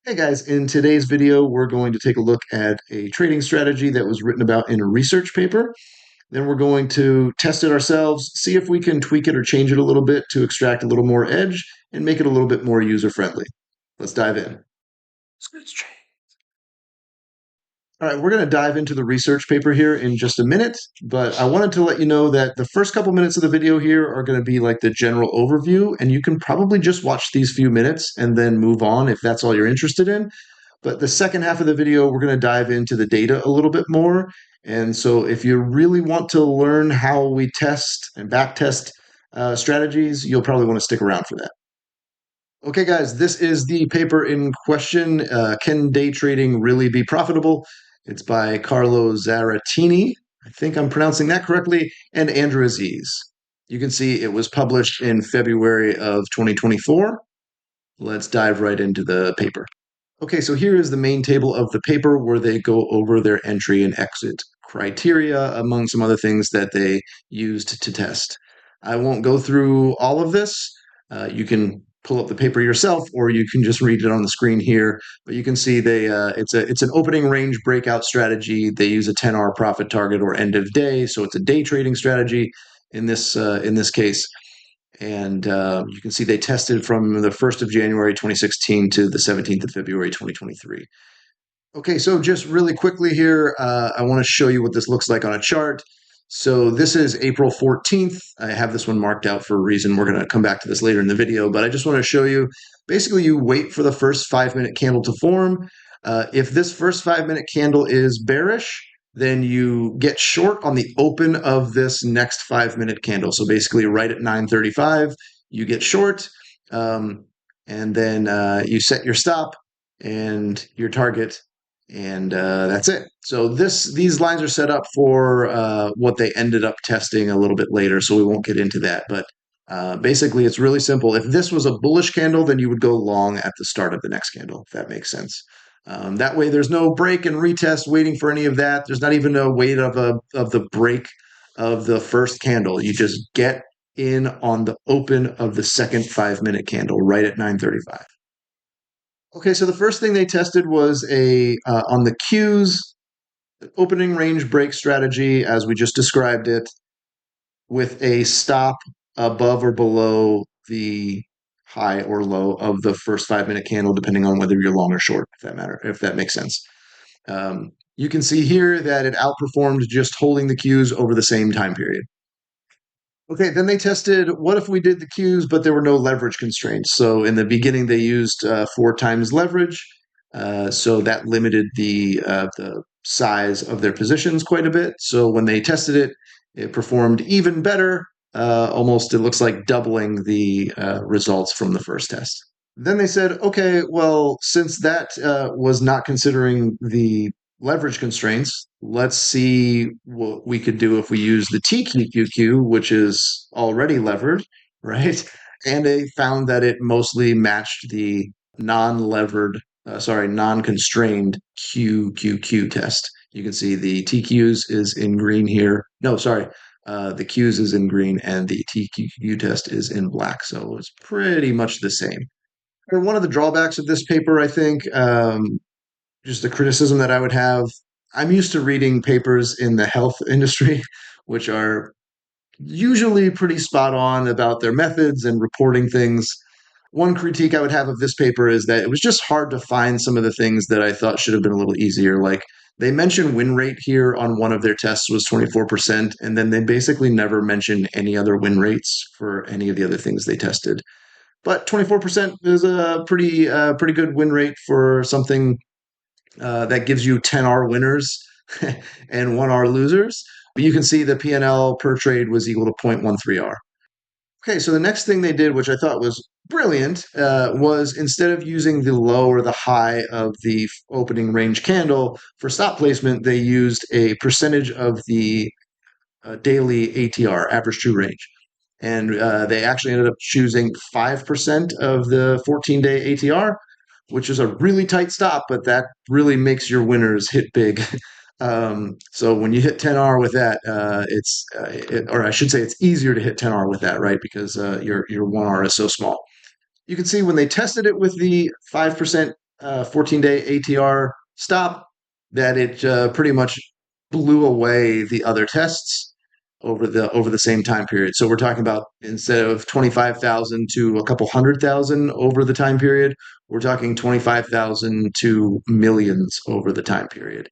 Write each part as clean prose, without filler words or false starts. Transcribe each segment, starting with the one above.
Hey guys, in today's video, we're going to take a look at a trading strategy that was written about in a research paper. Then we're going to test it ourselves, see if we can tweak it or change it a little bit to extract a little more edge and make it a little bit more user-friendly. Let's dive in. All right, we're going to dive into the research paper here in just a minute, but I wanted to let you know that the first couple minutes of the video here are going to be like the general overview, and you can probably just watch these few minutes and then move on if that's all you're interested in. But the second half of the video, we're going to dive into the data a little bit more. And so if you really want to learn how we test and back test strategies, you'll probably want to stick around for that. Okay, guys, this is the paper in question. Can day trading really be profitable? It's by Carlo Zarattini. I think I'm pronouncing that correctly, and Andrew Aziz. You can see it was published in February of 2024. Let's dive right into the paper. Okay, so here is the main table of the paper where they go over their entry and exit criteria, among some other things that they used to test. I won't go through all of this. You can pull up the paper yourself, or you can just read it on the screen here. But you can see it's an opening range breakout strategy. They use a 10-hour profit target or end of day, so it's a day trading strategy in this case. And you can see they tested from the 1st of January 2016 to the 17th of February 2023. Okay, so just really quickly here, I want to show you what this looks like on a chart. So this is April 14th. I have this one marked out for a reason. We're going to come back to this later in the video, but I just want to show you, basically you wait for the first 5-minute candle to form. If this first 5-minute candle is bearish, then you get short on the open of this next 5-minute candle. So basically right at 9:35, you get short, and then you set your stop and your target, and that's it. So these lines are set up for what they ended up testing a little bit later, so we won't get into that. But basically, it's really simple. If this was a bullish candle, then you would go long at the start of the next candle, if that makes sense. That way, there's no break and retest waiting for any of that. There's not even a wait of the break of the first candle. You just get in on the open of the second 5-minute candle right at 9:35. Okay, so the first thing they tested was a on the Qs opening range break strategy, as we just described it, with a stop above or below the high or low of the first 5-minute candle, depending on whether you're long or short, if that makes sense. You can see here that it outperformed just holding the Qs over the same time period. Okay, then they tested what if we did the Qs, but there were no leverage constraints. So in the beginning, they used 4 times leverage. So that limited the size of their positions quite a bit. So when they tested it, it performed even better, almost it looks like doubling the results from the first test. Then they said, okay, well, since that was not considering the leverage constraints, let's see what we could do if we use the TQQQ, which is already levered, right? And they found that it mostly matched the non-constrained QQQ test. You can see the TQs is in green here. No, sorry, the Qs is in green and the TQQ test is in black. So it's pretty much the same. And one of the drawbacks of this paper, I think, just the criticism that I would have, I'm used to reading papers in the health industry, which are usually pretty spot on about their methods and reporting things. One critique I would have of this paper is that it was just hard to find some of the things that I thought should have been a little easier. Like they mentioned win rate here on one of their tests was 24%, and then they basically never mentioned any other win rates for any of the other things they tested. But 24% is a pretty good win rate for something that gives you 10R winners and 1R losers. But you can see the P&L per trade was equal to 0.13R. Okay, so the next thing they did, which I thought was brilliant, was instead of using the low or the high of the opening range candle for stop placement, they used a percentage of the daily ATR, average true range. And they actually ended up choosing 5% of the 14-day ATR, which is a really tight stop, but that really makes your winners hit big. So when you hit 10R with that, or I should say, it's easier to hit 10R with that, right? Because your 1R is so small. You can see when they tested it with the 5% 14-day ATR stop, that it pretty much blew away the other tests over the same time period. So we're talking about, instead of 25,000 to a couple 100,000 over the time period, we're talking 25,000 to millions over the time period.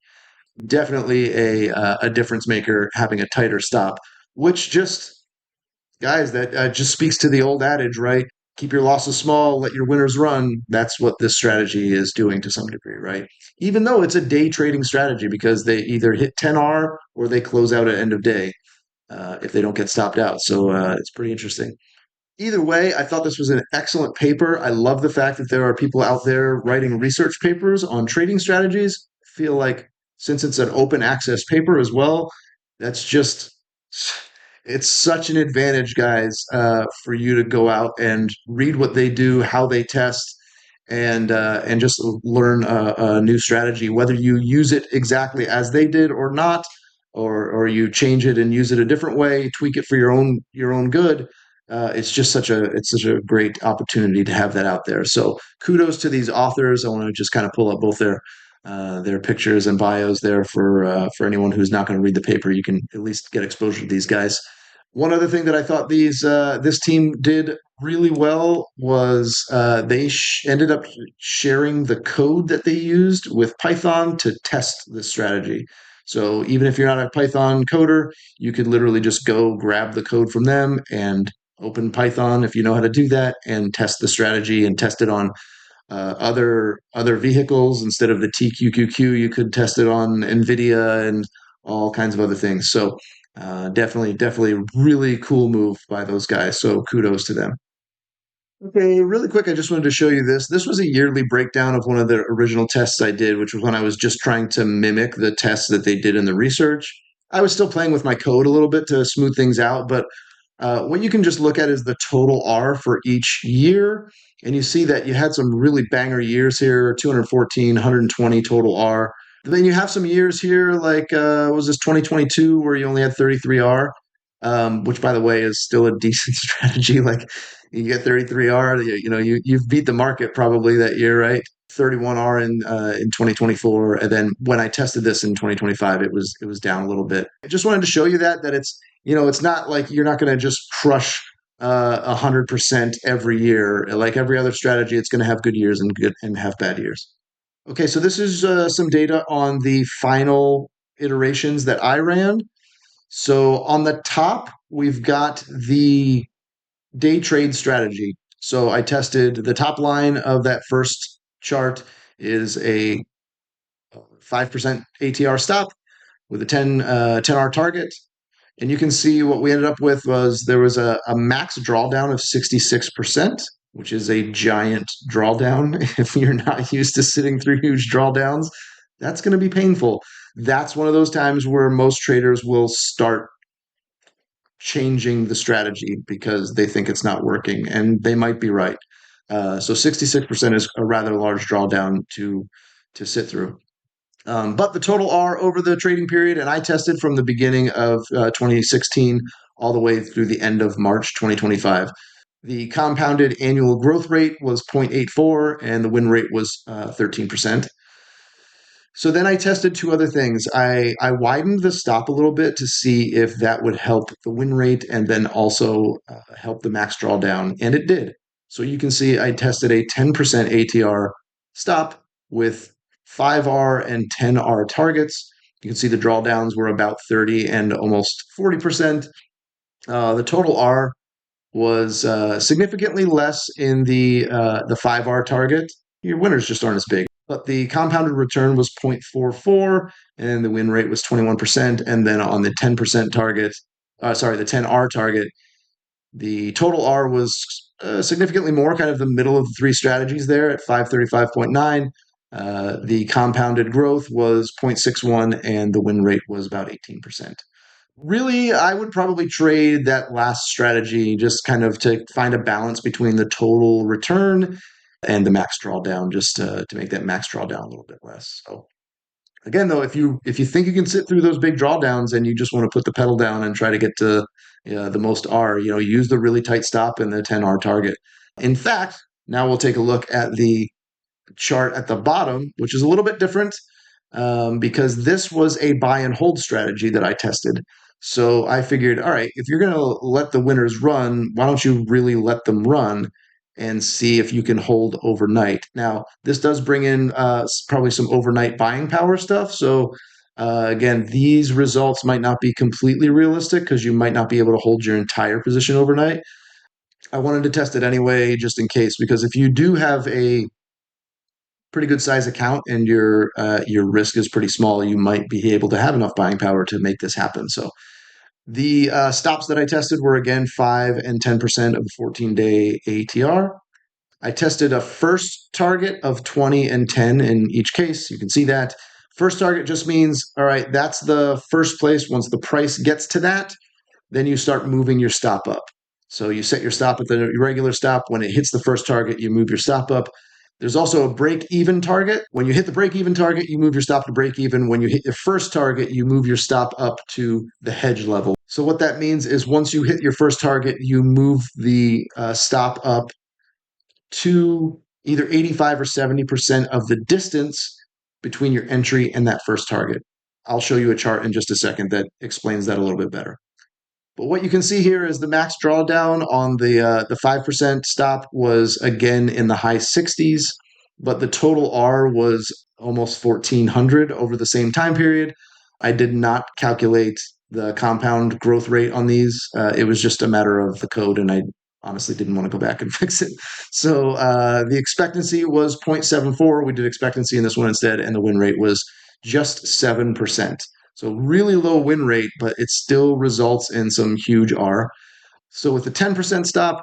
Definitely a difference maker having a tighter stop, which just, guys, that just speaks to the old adage, right? Keep your losses small, let your winners run. That's what this strategy is doing to some degree, right? Even though it's a day trading strategy, because they either hit 10R or they close out at end of day if they don't get stopped out. So it's pretty interesting. Either way, I thought this was an excellent paper. I love the fact that there are people out there writing research papers on trading strategies. I feel like, since it's an open access paper as well, that's just, it's such an advantage, guys, for you to go out and read what they do, how they test, and just learn a new strategy, whether you use it exactly as they did or not, or you change it and use it a different way, tweak it for your own good. It's such a great opportunity to have that out there. So kudos to these authors. I want to just kind of pull up both their pictures and bios there for anyone who's not going to read the paper. You can at least get exposure to these guys. One other thing that I thought this team did really well was they ended up sharing the code that they used with Python to test this strategy. So even if you're not a Python coder, you could literally just go grab the code from them and open Python if you know how to do that, and test the strategy and test it on other vehicles. Instead of the TQQQ, you could test it on NVIDIA and all kinds of other things. So definitely really cool move by those guys. So kudos to them. Okay, really quick, I just wanted to show you this. This was a yearly breakdown of one of the original tests I did, which was when I was just trying to mimic the tests that they did in the research. I was still playing with my code a little bit to smooth things out, but what you can just look at is the total R for each year. And you see that you had some really banger years here, 214, 120 total R. Then you have some years here like, was this 2022, where you only had 33R, which, by the way, is still a decent strategy. Like, you get 33R, you've beat the market probably that year, right? 31R in 2024, and then when I tested this in 2025, it was down a little bit. I just wanted to show you that it's not like you're not going to just crush 100% every year. Like every other strategy, it's going to have good years and have bad years. Okay, so this is some data on the final iterations that I ran. So on the top, we've got the day trade strategy. So I tested the top line of that first chart is a 5% ATR stop with a 10R target. And you can see what we ended up with was there was a max drawdown of 66%, which is a giant drawdown. If you're not used to sitting through huge drawdowns, that's going to be painful. That's one of those times where most traders will start changing the strategy because they think it's not working, and they might be right. So 66% is a rather large drawdown to sit through. But the total R over the trading period, and I tested from the beginning of 2016 all the way through the end of March 2025. The compounded annual growth rate was 0.84, and the win rate was 13%. So then I tested two other things. I widened the stop a little bit to see if that would help the win rate and then also help the max drawdown, and it did. So you can see I tested a 10% ATR stop with 5R and 10R targets. You can see the drawdowns were about 30 and almost 40%. The total R was significantly less in the 5R target. Your winners just aren't as big. But the compounded return was 0.44 and the win rate was 21%. And then on the 10% target, the 10R target, the total R was significantly more, kind of the middle of the three strategies there at 535.9. The compounded growth was 0.61 and the win rate was about 18%. Really, I would probably trade that last strategy just kind of to find a balance between the total return and the max drawdown, just to make that max drawdown a little bit less. So again, though, if you think you can sit through those big drawdowns and you just want to put the pedal down and try to get to the most R, use the really tight stop and the 10R target. In fact, now we'll take a look at the chart at the bottom, which is a little bit different because this was a buy and hold strategy that I tested. So I figured, all right, if you're going to let the winners run, why don't you really let them run and see if you can hold overnight? Now, this does bring in probably some overnight buying power stuff. So again, these results might not be completely realistic because you might not be able to hold your entire position overnight. I wanted to test it anyway, just in case, because if you do have a pretty good size account and your risk is pretty small, you might be able to have enough buying power to make this happen. So the stops that I tested were again 5 and 10% of the 14-day ATR. I tested a first target of 20 and 10 in each case. You can see that. First target just means, all right, that's the first place. Once the price gets to that, then you start moving your stop up. So you set your stop at the regular stop. When it hits the first target, you move your stop up. There's also a break even target. When you hit the break even target, you move your stop to break even. When you hit your first target, you move your stop up to the hedge level. So what that means is once you hit your first target, you move the stop up to either 85 or 70% of the distance between your entry and that first target. I'll show you a chart in just a second that explains that a little bit better. But what you can see here is the max drawdown on the 5% stop was again in the high 60s, but the total R was almost 1400 over the same time period. I did not calculate the compound growth rate on these. It was just a matter of the code, and I honestly didn't want to go back and fix it. So the expectancy was 0.74. We did expectancy in this one instead, and the win rate was just 7%. So really low win rate, but it still results in some huge R. So with the 10% stop,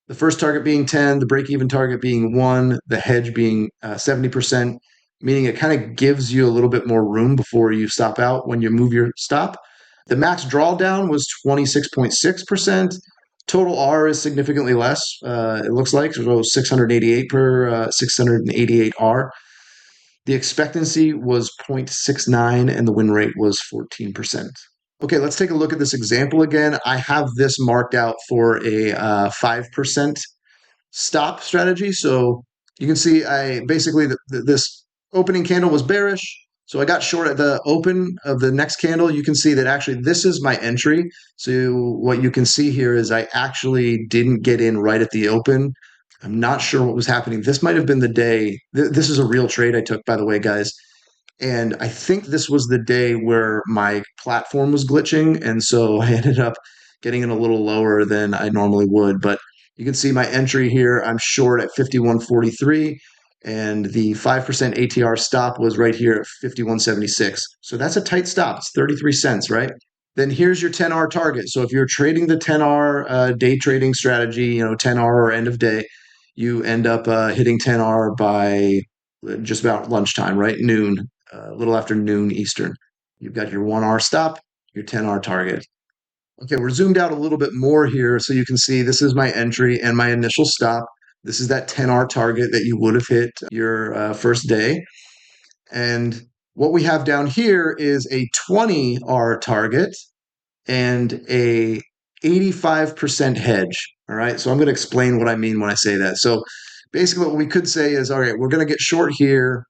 the first target being 10, the break-even target being 1, the hedge being 70%, meaning it kind of gives you a little bit more room before you stop out when you move your stop. The max drawdown was 26.6%. Total R is significantly less. It looks like so 688 per 688 R. The expectancy was 0.69 and the win rate was 14%. Okay, let's take a look at this example again. I have this marked out for a 5% stop strategy. So you can see I basically this opening candle was bearish. So I got short at the open of the next candle. You can see that actually this is my entry. So what you can see here is I actually didn't get in right at the open. I'm not sure what was happening. This might have been the day. This is a real trade I took, by the way, guys. And I think this was the day where my platform was glitching. And so I ended up getting in a little lower than I normally would. But you can see my entry here. I'm short at 51.43. And the 5% ATR stop was right here at 51.76. So that's a tight stop. It's 33 cents, right? Then here's your 10R target. So if you're trading the 10R day trading strategy, 10R or end of day, you end up hitting 10R by just about lunchtime, right? Noon, a little after noon Eastern. You've got your 1R stop, your 10R target. Okay, we're zoomed out a little bit more here so you can see this is my entry and my initial stop. This is that 10R target that you would have hit your first day. And what we have down here is a 20R target and a 85% hedge. All right, so I'm going to explain what I mean when I say that. So basically what we could say is, all right, we're going to get short here.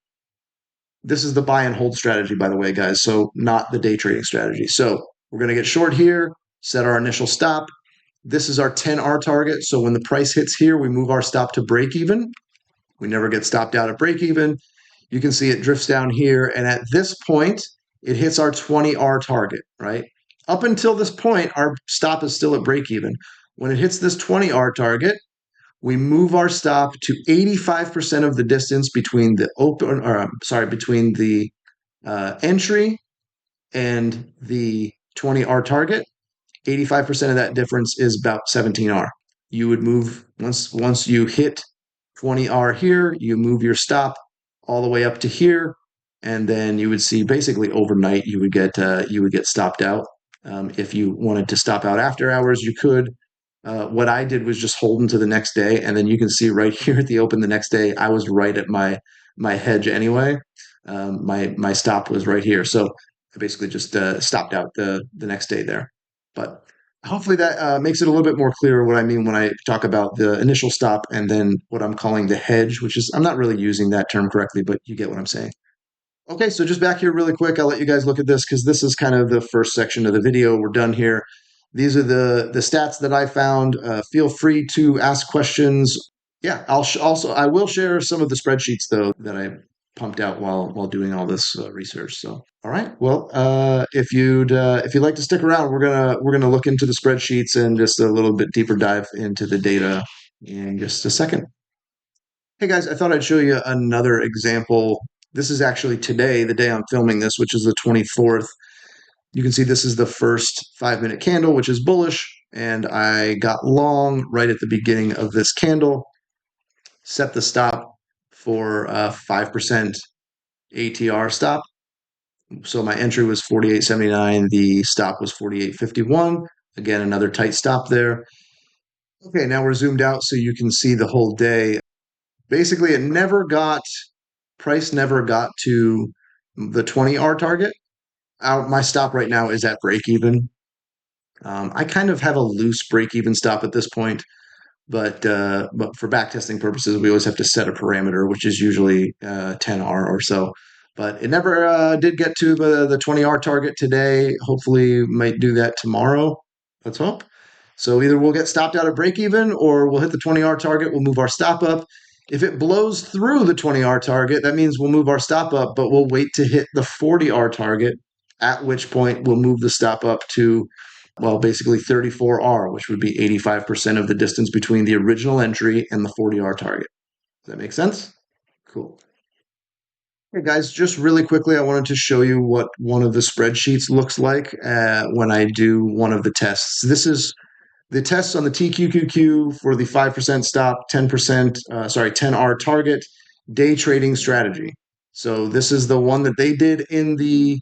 This is the buy and hold strategy, by the way, guys. So not the day trading strategy. So we're going to get short here, set our initial stop. This is our 10R target. So when the price hits here, we move our stop to break even. We never get stopped out at break even. You can see it drifts down here. And at this point, it hits our 20R target, right? Up until this point, our stop is still at break even. When it hits this 20R target, we move our stop to 85% of the distance between the between the entry and the 20R target. 85% of that difference is about 17R. You would move once you hit 20R here, you move your stop all the way up to here, and then you would see basically overnight you would get stopped out. If you wanted to stop out after hours, you could. What I did was just hold into the next day, and then you can see right here at the open the next day, I was right at my hedge anyway. My stop was right here, so I basically just stopped out the next day there. But Hopefully that makes it a little bit more clear what I mean when I talk about the initial stop and then what I'm calling the hedge, which is, I'm not really using that term correctly, but you get what I'm saying. Okay, so just back here really quick, I'll let you guys look at this because this is kind of the first section of the video. We're done here. These are the stats that I found. Feel free to ask questions. Yeah, also I will share some of the spreadsheets though that I pumped out while doing all this research. So, all right. Well, if you'd like to stick around, we're gonna look into the spreadsheets and just a little bit deeper dive into the data in just a second. Hey guys, I thought I'd show you another example. This is actually today, the day I'm filming this, which is the 24th. You can see this is the first 5-minute candle, which is bullish, and I got long right at the beginning of this candle, set the stop for 5% ATR stop. So my entry was 48.79, the stop was 48.51. Again, another tight stop there. Okay, now we're zoomed out so you can see the whole day. Basically, price never got to the 20R target. My stop right now is at break even. I kind of have a loose break even stop at this point, but for backtesting purposes, we always have to set a parameter, which is usually 10R or so. But it never did get to the 20R target today. Hopefully, might do that tomorrow. Let's hope. So either we'll get stopped out at break even or we'll hit the 20R target, we'll move our stop up. If it blows through the 20R target, that means we'll move our stop up, but we'll wait to hit the 40R target, at which point we'll move the stop up to, well, basically 34R, which would be 85% of the distance between the original entry and the 40R target. Does that make sense? Cool. Hey guys, just really quickly, I wanted to show you what one of the spreadsheets looks like when I do one of the tests. This is the tests on the TQQQ for the 5% stop, 10R target day trading strategy. So this is the one that they did in the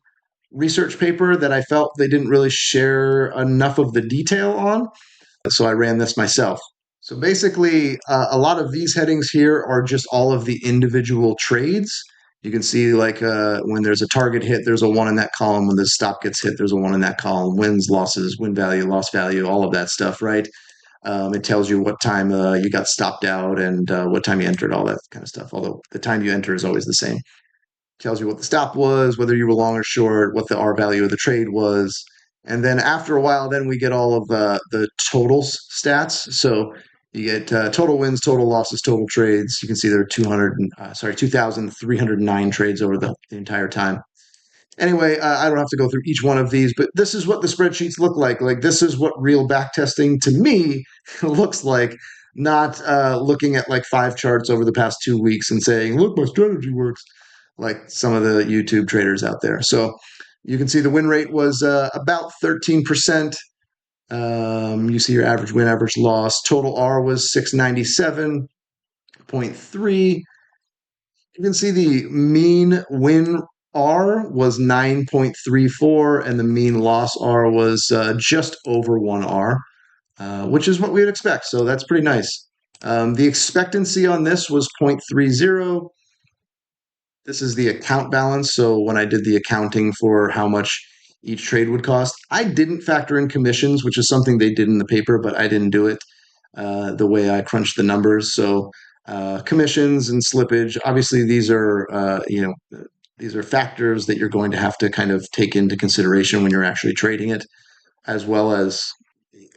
research paper that I felt they didn't really share enough of the detail on. So I ran this myself. So basically, a lot of these headings here are just all of the individual trades. You can see like when there's a target hit, there's a 1 in that column. When the stop gets hit, there's a 1 in that column. Wins, losses, win value, loss value, all of that stuff, right? It tells you what time you got stopped out and what time you entered, all that kind of stuff. Although the time you enter is always the same. Tells you what the stop was, whether you were long or short, what the R value of the trade was. And then after a while, then we get all of the totals stats. So you get total wins, total losses, total trades. You can see there are 2,309 trades over the entire time. Anyway, I don't have to go through each one of these, but this is what the spreadsheets look like. Like this is what real backtesting to me looks like, not looking at like 5 charts over the past 2 weeks and saying, look, my strategy works, like some of the YouTube traders out there. So you can see the win rate was about 13%. You see your average win, average loss. Total R was 697.3. You can see the mean win R was 9.34, and the mean loss R was just over 1R, which is what we would expect. So that's pretty nice. The expectancy on this was 0.30. This is the account balance. So when I did the accounting for how much each trade would cost, I didn't factor in commissions, which is something they did in the paper, but I didn't do it the way I crunched the numbers. So commissions and slippage, obviously these are these are factors that you're going to have to kind of take into consideration when you're actually trading it, as well as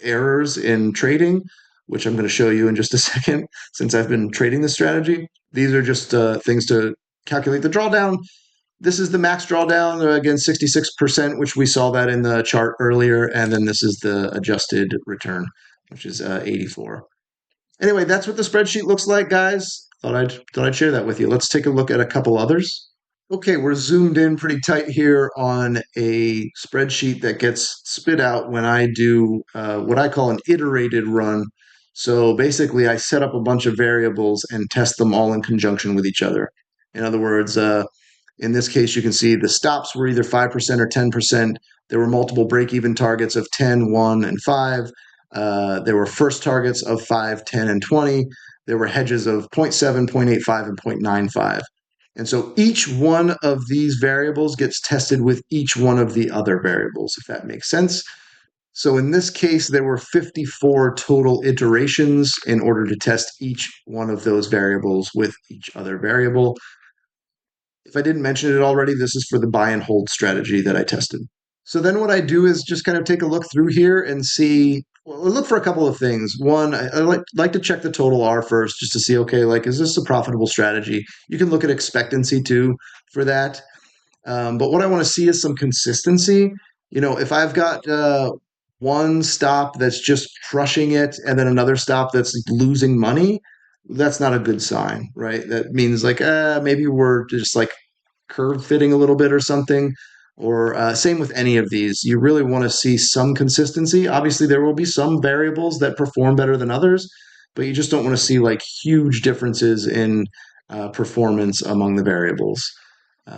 errors in trading, which I'm going to show you in just a second since I've been trading this strategy. These are just things to calculate the drawdown. This is the max drawdown, again, 66%, which we saw that in the chart earlier. And then this is the adjusted return, which is 84. Anyway, that's what the spreadsheet looks like, guys. Thought I'd share that with you. Let's take a look at a couple others. Okay, we're zoomed in pretty tight here on a spreadsheet that gets spit out when I do what I call an iterated run. So basically, I set up a bunch of variables and test them all in conjunction with each other. In other words, in this case, you can see the stops were either 5% or 10%. There were multiple break-even targets of 10, 1, and 5. There were first targets of 5, 10, and 20. There were hedges of 0.7, 0.85, and 0.95. And so each one of these variables gets tested with each one of the other variables, if that makes sense. So in this case, there were 54 total iterations in order to test each one of those variables with each other variable. If I didn't mention it already, this is for the buy and hold strategy that I tested. So then what I do is just kind of take a look through here and see, well, look for a couple of things. One, I like to check the total R first just to see, okay, like, is this a profitable strategy? You can look at expectancy too for that. But what I want to see is some consistency. If I've got one stop that's just crushing it and then another stop that's losing money, that's not a good sign, right? That means like maybe we're just like curve fitting a little bit or something. Or same with any of these. You really want to see some consistency. Obviously, there will be some variables that perform better than others, but you just don't want to see like huge differences in performance among the variables.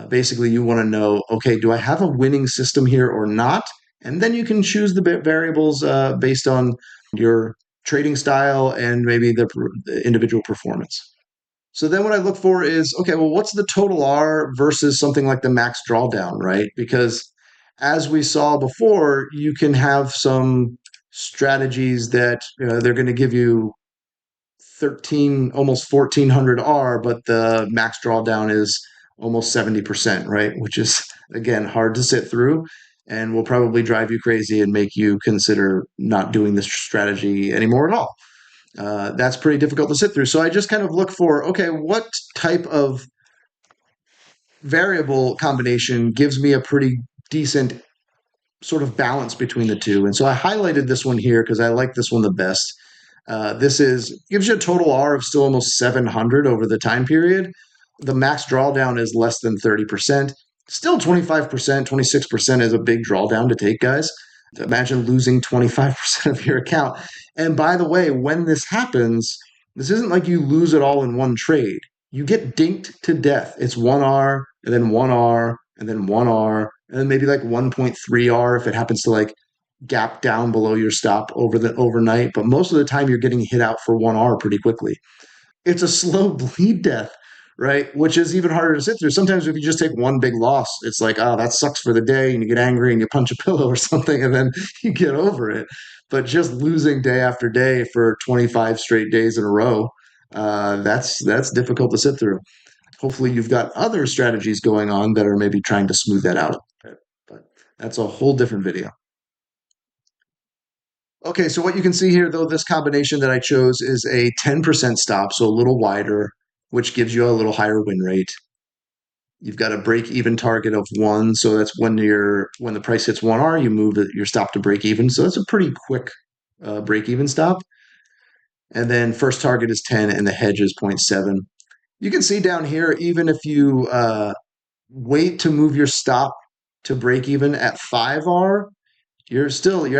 Basically, you want to know, okay, do I have a winning system here or not? And then you can choose the variables based on your trading style and maybe the individual performance. So then what I look for is, okay, well, what's the total R versus something like the max drawdown, right? Because as we saw before, you can have some strategies that they're going to give you 13, almost 1400 R, but the max drawdown is almost 70%, right? Which is, again, hard to sit through and will probably drive you crazy and make you consider not doing this strategy anymore at all. That's pretty difficult to sit through. So I just kind of look for, okay, what type of variable combination gives me a pretty decent sort of balance between the two. And so I highlighted this one here because I like this one the best. This gives you a total R of still almost 700 over the time period. The max drawdown is less than 30%. Still 25%, 26% is a big drawdown to take, guys. Imagine losing 25% of your account. And by the way, when this happens, this isn't like you lose it all in one trade. You get dinked to death. It's 1R, and then 1R, and then 1R, and then maybe like 1.3R if it happens to like gap down below your stop over the overnight. But most of the time, you're getting hit out for 1R pretty quickly. It's a slow bleed death, right? Which is even harder to sit through. Sometimes if you just take one big loss, it's like, oh, that sucks for the day, and you get angry and you punch a pillow or something, and then you get over it. But just losing day after day for 25 straight days in a row, that's difficult to sit through. Hopefully, you've got other strategies going on that are maybe trying to smooth that out. But that's a whole different video. Okay, so what you can see here, though, this combination that I chose is a 10% stop, so a little wider, which gives you a little higher win rate. You've got a break even target of 1, so that's when the price hits 1R, you move your stop to break even. So that's a pretty quick break even stop. And then first target is 10 and the hedge is 0.7. You can see down here, even if you wait to move your stop to break even at 5R, you're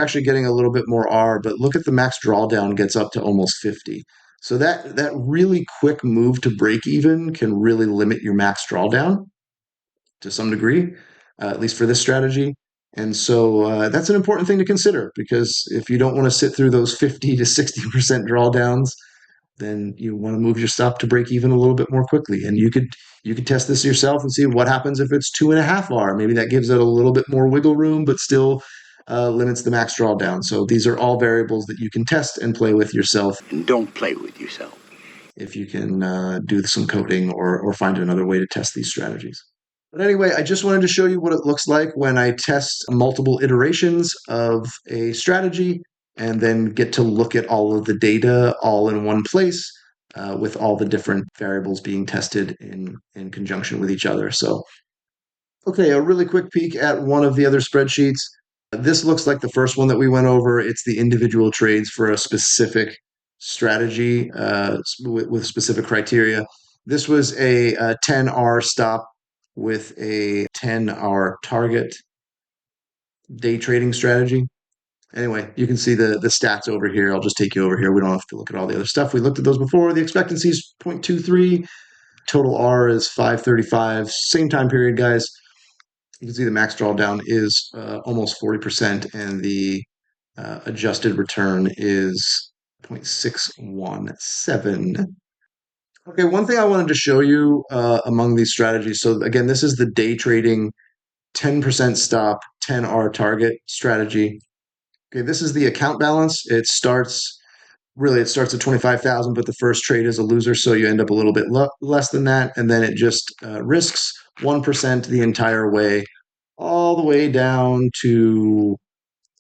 actually getting a little bit more R, but look at the max drawdown gets up to almost 50. So that really quick move to break even can really limit your max drawdown to some degree, at least for this strategy. And so that's an important thing to consider, because if you don't want to sit through those 50 to 60% drawdowns, then you want to move your stop to break even a little bit more quickly. And you could test this yourself and see what happens if it's 2.5R. Maybe that gives it a little bit more wiggle room, but still limits the max drawdown. So these are all variables that you can test and play with yourself. And don't play with yourself. If you can do some coding or find another way to test these strategies. But anyway, I just wanted to show you what it looks like when I test multiple iterations of a strategy and then get to look at all of the data all in one place with all the different variables being tested in conjunction with each other. So, okay, a really quick peek at one of the other spreadsheets. This looks like the first one that we went over. It's the individual trades for a specific strategy with specific criteria. This was a 10R stop with a 10-hour target day trading strategy. Anyway, you can see the stats over here. I'll just take you over here. We don't have to look at all the other stuff. We looked at those before. The expectancy is 0.23. Total R is 535. Same time period, guys. You can see the max drawdown is almost 40%, and the adjusted return is 0.617. Okay, one thing I wanted to show you among these strategies. So again, this is the day trading 10% stop, 10R target strategy. Okay, this is the account balance. It starts at 25,000, but the first trade is a loser, so you end up a little bit less than that, and then it just risks 1% the entire way, all the way down to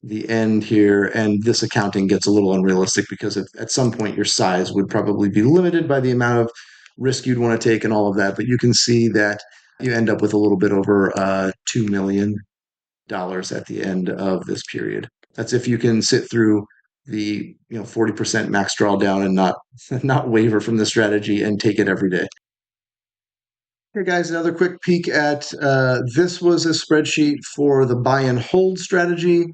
the end here. And this accounting gets a little unrealistic because at some point your size would probably be limited by the amount of risk you'd want to take and all of that. But you can see that you end up with a little bit over $2 million at the end of this period. That's if you can sit through the 40% max drawdown and not waver from the strategy and take it every day. Here, guys, another quick peek at this was a spreadsheet for the buy and hold strategy.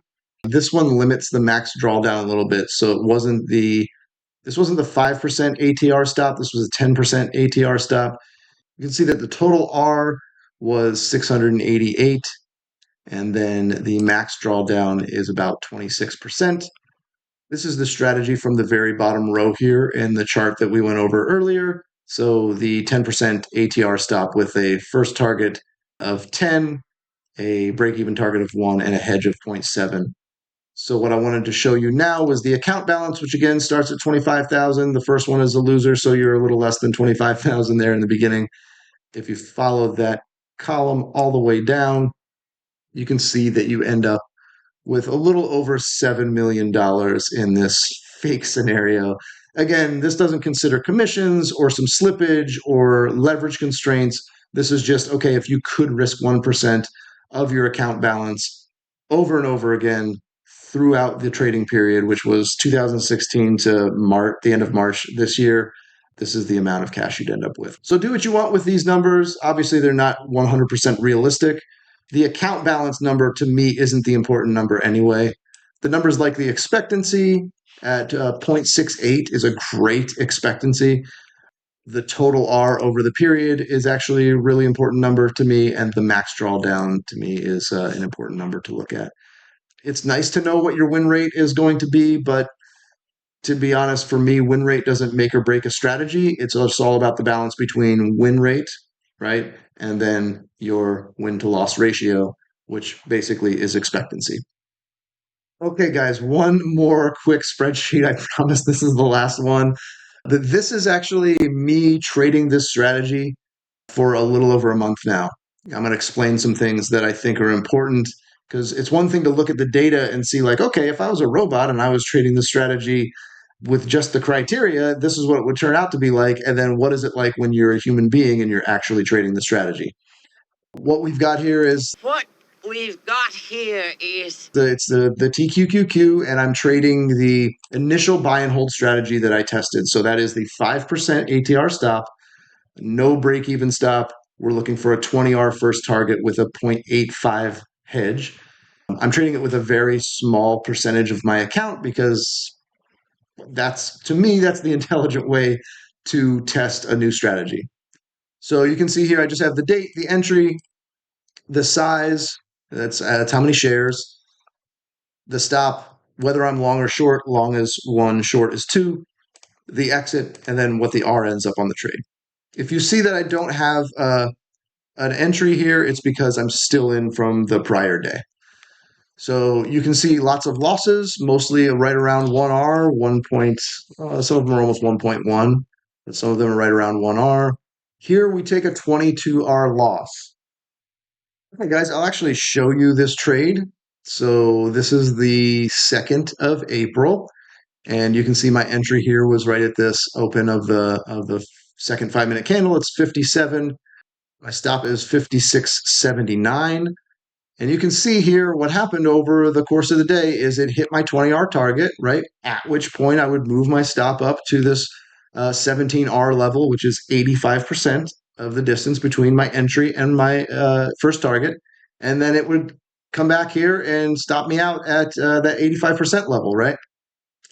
This one limits the max drawdown a little bit, so this wasn't the 5% ATR stop. This was a 10% ATR stop. You can see that the total R was 688, and then the max drawdown is about 26%. This is the strategy from the very bottom row here in the chart that we went over earlier. So the 10% ATR stop with a first target of 10, a break-even target of 1, and a hedge of 0.7. So what I wanted to show you now was the account balance, which again starts at 25,000. The first one is a loser, so you're a little less than 25,000 there in the beginning. If you follow that column all the way down, you can see that you end up with a little over $7 million in this fake scenario. Again, this doesn't consider commissions or some slippage or leverage constraints. This is just, okay, if you could risk 1% of your account balance over and over again throughout the trading period, which was 2016 to the end of March this year, this is the amount of cash you'd end up with. So do what you want with these numbers. Obviously, they're not 100% realistic. The account balance number to me isn't the important number anyway. The numbers like the expectancy at 0.68 is a great expectancy. The total R over the period is actually a really important number to me, and the max drawdown to me is an important number to look at. It's nice to know what your win rate is going to be, but to be honest, for me, win rate doesn't make or break a strategy. It's just all about the balance between win rate, right, and then your win to loss ratio, which basically is expectancy. Okay, guys, one more quick spreadsheet. I promise this is the last one. This is actually me trading this strategy for a little over a month now. I'm going to explain some things that I think are important, because it's one thing to look at the data and see like, okay, if I was a robot and I was trading this strategy with just the criteria, this is what it would turn out to be like. And then what is it like when you're a human being and you're actually trading the strategy? What we've got here is it's the TQQQ, and I'm trading the initial buy and hold strategy that I tested. So that is the 5% ATR stop, no break even stop. We're looking for a 20R first target with a 0.85 hedge. I'm trading it with a very small percentage of my account because to me, that's the intelligent way to test a new strategy. So you can see here, I just have the date, the entry, the size, that's how many shares, the stop, whether I'm long or short, long as 1, short is 2, the exit, and then what the R ends up on the trade. If you see that I don't have an entry here, it's because I'm still in from the prior day. So you can see lots of losses, mostly right around 1R, some of them are almost 1.1, but some of them are right around 1R. Here we take a 22R loss. Okay, guys, I'll actually show you this trade. So this is the 2nd of April, and you can see my entry here was right at this open of the second 5-minute candle. It's 57. My stop is 56.79. And you can see here what happened over the course of the day is it hit my 20R target, right? At which point I would move my stop up to this 17R level, which is 85% of the distance between my entry and my first target. And then it would come back here and stop me out at that 85% level, right?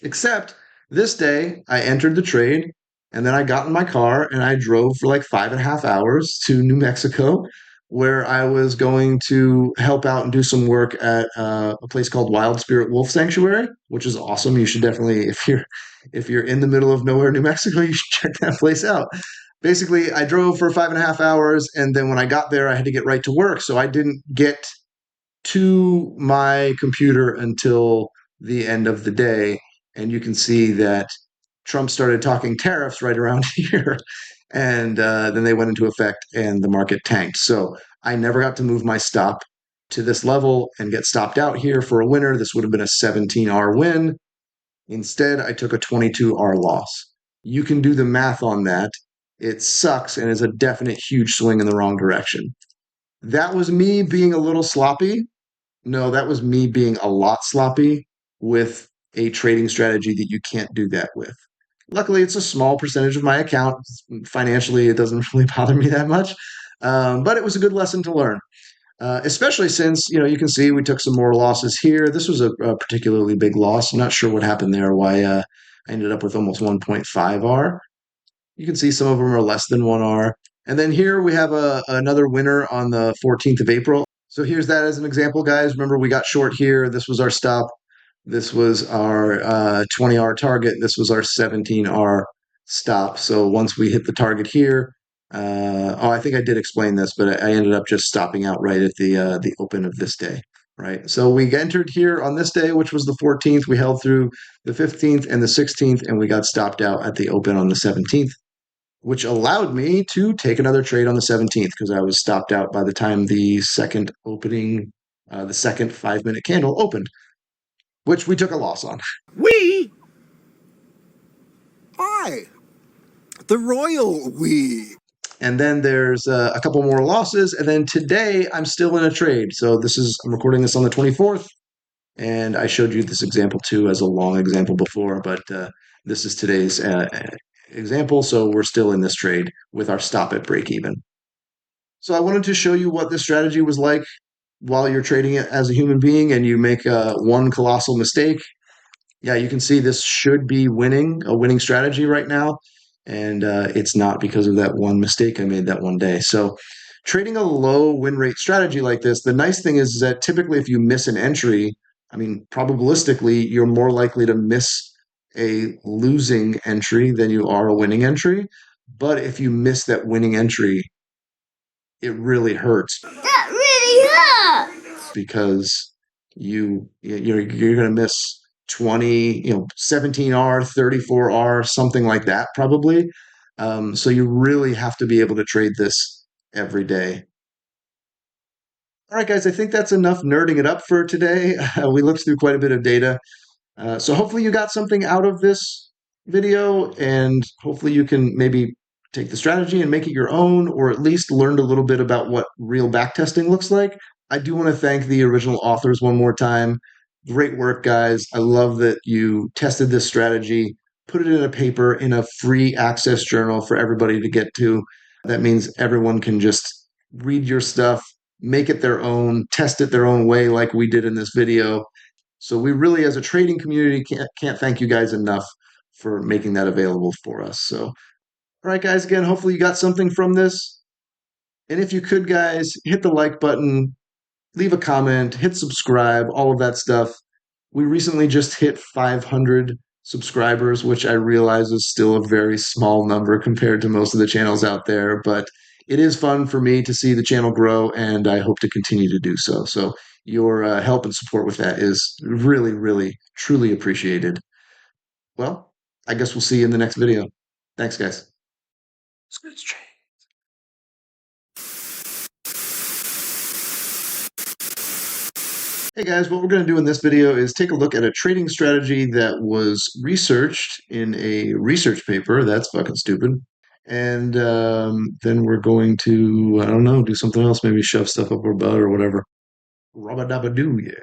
Except this day I entered the trade, and then I got in my car and I drove for like 5.5 hours to New Mexico, where I was going to help out and do some work at a place called Wild Spirit Wolf Sanctuary, which is awesome. You should definitely, if you're in the middle of nowhere, New Mexico, you should check that place out. Basically, I drove for 5.5 hours, and then when I got there, I had to get right to work. So I didn't get to my computer until the end of the day. And you can see that Trump started talking tariffs right around here. And then they went into effect and the market tanked. So I never got to move my stop to this level and get stopped out here for a winner. This would have been a 17R win. Instead, I took a 22R loss. You can do the math on that. It sucks and is a definite huge swing in the wrong direction. That was me being a little sloppy. No, that was me being a lot sloppy with a trading strategy that you can't do that with. Luckily, it's a small percentage of my account. Financially, it doesn't really bother me that much. But it was a good lesson to learn, especially since, you can see we took some more losses here. This was a particularly big loss. I'm not sure what happened there, why I ended up with almost 1.5R. You can see some of them are less than 1R. And then here we have another winner on the 14th of April. So here's that as an example, guys. Remember, we got short here. This was our stop. This was our 20R target. This was our 17R stop. So once we hit the target here, I think I did explain this, but I ended up just stopping out right at the open of this day. Right. So we entered here on this day, which was the 14th. We held through the 15th and the 16th, and we got stopped out at the open on the 17th, which allowed me to take another trade on the 17th because I was stopped out by the time the second opening, the second 5-minute candle opened, which we took a loss on. I, the royal we. And then there's a couple more losses. And then today I'm still in a trade. So I'm recording this on the 24th. And I showed you this example too as a long example before, but this is today's example. So we're still in this trade with our stop at break even. So I wanted to show you what this strategy was like while you're trading it as a human being and you make one colossal mistake. Yeah, you can see this should be a winning strategy right now. And it's not because of that one mistake I made that one day. So trading a low win rate strategy like this, the nice thing is that typically if you miss an entry, I mean, probabilistically, you're more likely to miss a losing entry than you are a winning entry. But if you miss that winning entry, it really hurts. That really hurt. Because you're going to miss 20, 17R, 34R, something like that probably. So you really have to be able to trade this every day. All right, guys, I think that's enough nerding it up for today. We looked through quite a bit of data. So hopefully you got something out of this video, and hopefully you can maybe take the strategy and make it your own, or at least learned a little bit about what real backtesting looks like. I do want to thank the original authors one more time. Great work, guys. I love that you tested this strategy, put it in a paper in a free access journal for everybody to get to. That means everyone can just read your stuff, make it their own, test it their own way, like we did in this video. So we really, as a trading community, can't thank you guys enough for making that available for us. So, all right, guys, again, hopefully you got something from this. And if you could, guys, hit the like button, leave a comment, hit subscribe, all of that stuff. We recently just hit 500 subscribers, which I realize is still a very small number compared to most of the channels out there, but it is fun for me to see the channel grow, and I hope to continue to do so. So your help and support with that is really, really, truly appreciated. Well, I guess we'll see you in the next video. Thanks, guys. Hey guys, what we're going to do in this video is take a look at a trading strategy that was researched in a research paper. That's fucking stupid. And then we're going to, I don't know, do something else, maybe shove stuff up our butt or whatever. Rubba dabba doo, yeah.